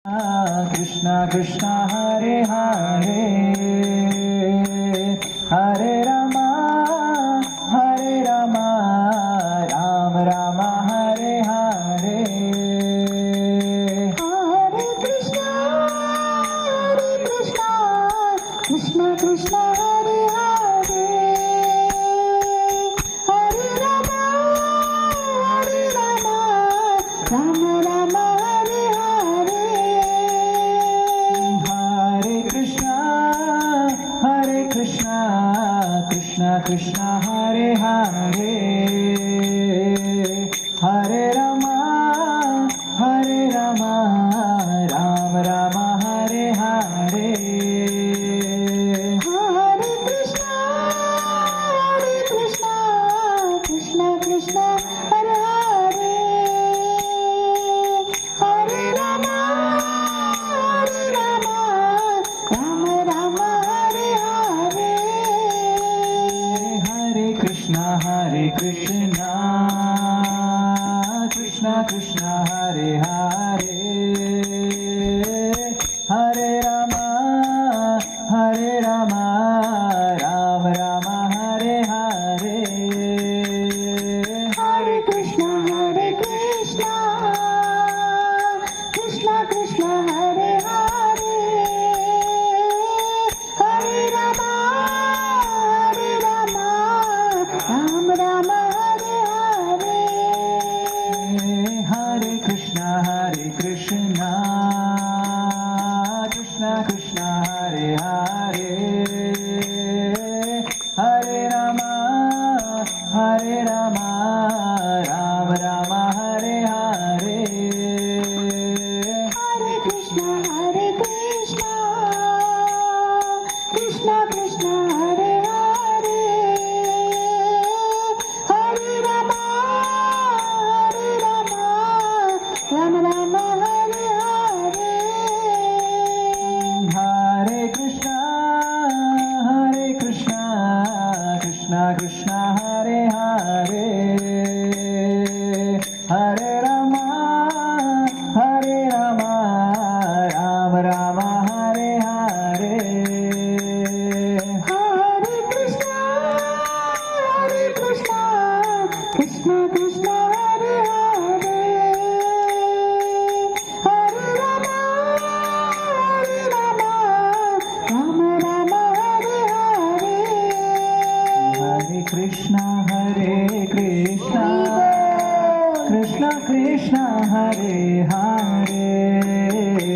Krishna Krishna Hare Hare Hare Rama Rama Rama Hare Hare Hare Krishna Krishna Krishna Hare Hare Hare Rama Rama Rama Hare Hare Hare Krishna Krishna Krishna Hare Hare Hare Rama Rama Rama Hare Hare Hare Krishna Krishna Krishna Hare Hare Hare Rama Rama Rama Hare Hare Hare Krishna Krishna Krishna Hare Hare Hare Rama Rama Rama Hare Hare Hare Krishna Krishna Hare Hare Hare Rama Rama Hare Hare Hare Krishna Krishna Hare Hare Hare Rama Rama Rama Hare Hare Hare Krishna